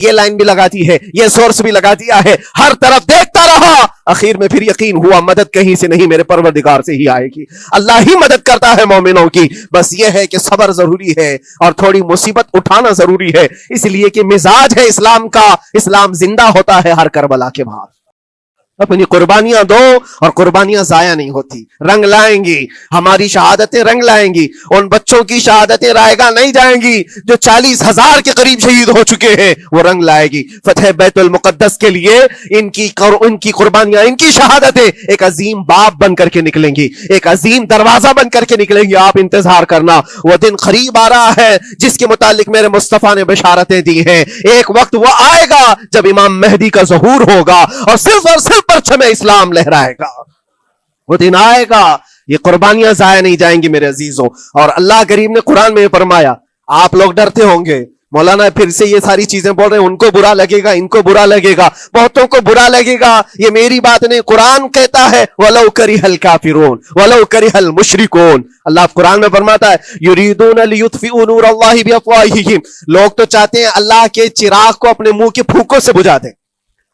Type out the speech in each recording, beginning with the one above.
یہ لائن بھی لگا دی ہے، یہ سورس بھی لگا دیا ہے، ہر طرف دیکھتا رہا، آخر میں پھر یقین ہوا مدد کہیں سے نہیں، میرے پروردگار سے ہی آئے گی۔ اللہ ہی مدد کرتا ہے مومنوں کی، بس یہ ہے کہ صبر ضروری ہے اور تھوڑی مصیبت اٹھانا ضروری ہے، اس لیے کہ مزاج ہے اسلام کا، اسلام زندہ ہوتا ہے ہر کربلا کے بعد۔ اپنی قربانیاں دو اور قربانیاں ضائع نہیں ہوتی، رنگ لائیں گی، ہماری شہادتیں رنگ لائیں گی، ان بچوں کی شہادتیں رائے گاہ نہیں جائیں گی جو 40,000 کے قریب شہید ہو چکے ہیں، وہ رنگ لائے گی۔ فتح بیت المقدس کے لیے ان کی قربانیاں، ان کی شہادتیں ایک عظیم باب بن کر کے نکلیں گی، ایک عظیم دروازہ بن کر کے نکلیں گی۔ آپ انتظار کرنا، وہ دن قریب آ رہا ہے جس کے متعلق میرے مصطفیٰ نے بشارتیں دی ہیں۔ ایک وقت وہ آئے گا جب امام مہدی کا ظہور ہوگا اور صرف پرچم اسلام لہرائے گا، وہ دن آئے گا، یہ قربانیاں ضائع نہیں جائیں گی میرے عزیزوں۔ اور اللہ کریم نے قرآن میں فرمایا، آپ لوگ ڈرتے ہوں گے، مولانا پھر سے یہ ساری چیزیں بول رہے ہیں، ان کو برا لگے گا، ان کو برا لگے گا، بہتوں کو برا لگے گا، یہ میری بات نہیں، قرآن کہتا ہے وَلَوْ كَرِهَ الْكَافِرُونَ وَلَوْ كَرِهَ الْمُشْرِكُونَ۔ اللہ قرآن میں فرماتا ہے يُرِيدُونَ لِيُطْفِئُوا نُورَ اللَّهِ بِأَفْوَاهِهِمْ، لوگ تو چاہتے ہیں اللہ کے چراغ کو اپنے منہ کے پھونکوں سے بجھا دیں،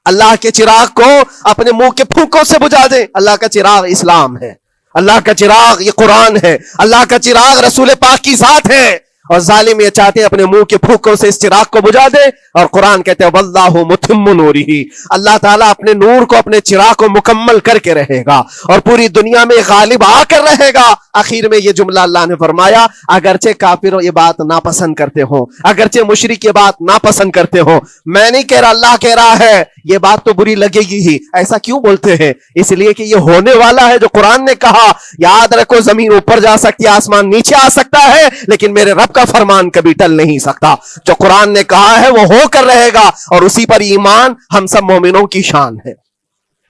اللہ کے چراغ کو اپنے منہ کے پھونکوں سے بجھا دیں۔ اللہ کا چراغ اسلام ہے، اللہ کا چراغ یہ قرآن ہے، اللہ کا چراغ رسول پاک کی ذات ہے، اور ظالم یہ چاہتے ہیں اپنے منہ کے پھونکوں سے اس چراغ کو بجھا دے، اور قرآن کہتے ہیں واللہ متم نورہ، اللہ تعالیٰ اپنے نور کو، اپنے چراغ کو مکمل کر کے رہے گا اور پوری دنیا میں غالب آ کر رہے گا۔ آخر میں یہ جملہ اللہ نے فرمایا، اگرچہ کافر یہ بات ناپسند کرتے ہوں، اگرچہ مشرک یہ بات ناپسند کرتے ہوں، میں نہیں کہہ رہا، اللہ کہہ رہا ہے یہ بات تو بری لگے گی ہی۔ ایسا کیوں بولتے ہیں؟ اس لیے کہ یہ ہونے والا ہے جو قرآن نے کہا۔ یاد رکھو، زمین اوپر جا سکتی ہے، آسمان نیچے آ سکتا ہے، لیکن میرے رب کا فرمان کبھی ٹل نہیں سکتا۔ جو قرآن نے کہا ہے وہ ہو کر رہے گا، اور اسی پر ایمان ہم سب مومنوں کی شان ہے،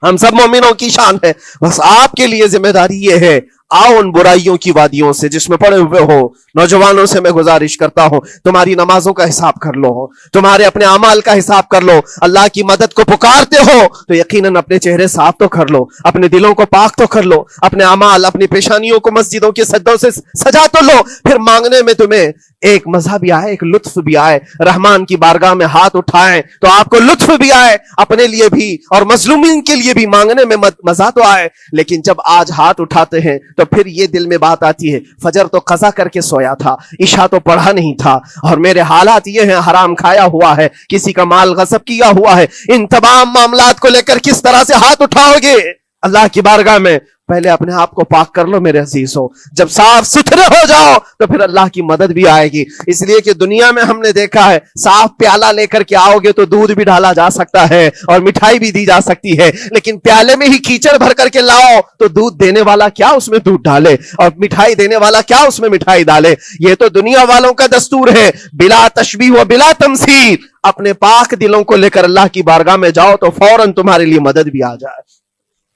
ہم سب مومنوں کی شان ہے۔ بس آپ کے لیے ذمہ داری یہ ہے، آؤ ان برائیوں کی وادیوں سے جس میں پڑے ہوئے ہو، نوجوانوں سے میں گزارش کرتا ہوں، تمہاری نمازوں کا حساب کر لو، تمہارے اپنے اعمال کا حساب کر لو۔ اللہ کی مدد کو پکارتے ہو تو یقیناً اپنے چہرے صاف تو کر لو، اپنے دلوں کو پاک تو کر لو، اپنے اعمال، اپنی پیشانیوں کو مسجدوں کے سجدوں سے سجا تو لو۔ پھر مانگنے میں تمہیں ایک مزہ بھی آئے، ایک لطف بھی آئے، رحمان کی بارگاہ میں ہاتھ اٹھائیں تو آپ کو لطف بھی آئے، اپنے لیے بھی اور مظلومین کے لیے بھی مانگنے میں مزہ تو آئے۔ لیکن جب آج ہاتھ اٹھاتے ہیں تو پھر یہ دل میں بات آتی ہے، فجر تو قضا کر کے سویا تھا، عشاء تو پڑھا نہیں تھا، اور میرے حالات یہ ہیں، حرام کھایا ہوا ہے، کسی کا مال غصب کیا ہوا ہے، ان تمام معاملات کو لے کر کس طرح سے ہاتھ اٹھاؤ گے اللہ کی بارگاہ میں؟ پہلے اپنے آپ کو پاک کر لو میرے عزیزو، جب صاف ستھرے ہو جاؤ تو پھر اللہ کی مدد بھی آئے گی۔ اس لیے کہ دنیا میں ہم نے دیکھا ہے، صاف پیالہ لے کر کے آؤ گے تو دودھ بھی ڈالا جا سکتا ہے اور مٹھائی بھی دی جا سکتی ہے، لیکن پیالے میں ہی کیچڑ بھر کر کے لاؤ تو دودھ دینے والا کیا اس میں دودھ ڈالے اور مٹھائی دینے والا کیا اس میں مٹھائی ڈالے؟ یہ تو دنیا والوں کا دستور ہے، بلا تشبیہ و بلا تمثیل۔ اپنے پاک دلوں کو لے کر اللہ کی بارگاہ میں جاؤ تو فوراً تمہارے لیے مدد بھی آ جائے،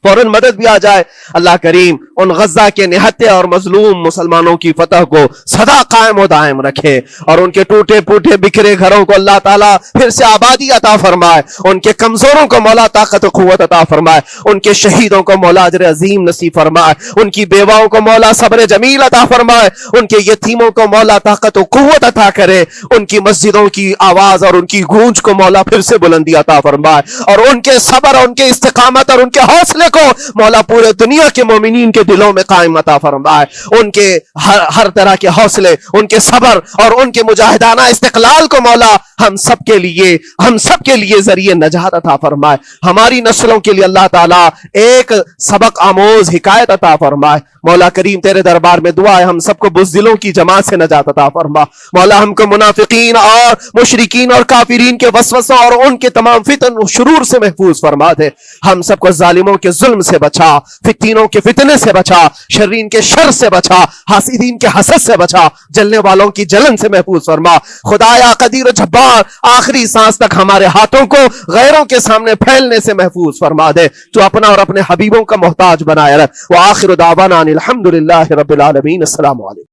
فوراً مدد بھی آ جائے۔ اللہ کریم ان غزہ کے نہتے اور مظلوم مسلمانوں کی فتح کو سدا قائم و دائم رکھے، اور ان کے ٹوٹے پھوٹے بکھرے گھروں کو اللہ تعالیٰ پھر سے آبادی عطا فرمائے، ان کے کمزوروں کو مولا طاقت و قوت عطا فرمائے، ان کے شہیدوں کو مولا اجر عظیم نصیب فرمائے، ان کی بیواؤں کو مولا صبر جمیل عطا فرمائے، ان کے یتیموں کو مولا طاقت و قوت عطا کرے، ان کی مسجدوں کی آواز اور ان کی گونج کو مولا پھر سے بلندی عطا فرمائے، اور ان کے صبر اور ان کے استقامت اور ان کے حوصلے کو مولا پورے دنیا کے مومنین کے دلوں میں قائم عطا فرمائے، ان کے ہر طرح کے حوصلے، ان کے صبر اور ان کے مجاہدانہ استقلال کو مولا ہم سب کے لیے ذریعے نجات عطا فرمائے، ہماری نسلوں کے لیے اللہ تعالیٰ ایک سبق آموز حکایت عطا فرمائے۔ مولا کریم تیرے دربار میں دعا ہے، ہم سب کو بزدلوں کی جماعت سے نجات عطا فرما، مولا ہم کو منافقین اور مشرکین اور کافرین کے وسوسوں اور ان کے تمام فتن و شرور سے محفوظ فرما دے، ہم سب کو ظالموں کے ظلم سے بچا، فتنوں کے فتنے سے بچا، شرین کے شر سے بچا، حاسدین کے حسد سے بچا، جلنے والوں کی جلن سے محفوظ فرما۔ خدایا قدیر و جبار، آخری سانس تک ہمارے ہاتھوں کو غیروں کے سامنے پھیلنے سے محفوظ فرما دے، تو اپنا اور اپنے حبیبوں کا محتاج بنائے رکھ۔ وآخر دعوانا الحمدللہ رب العالمین۔ السلام علیکم۔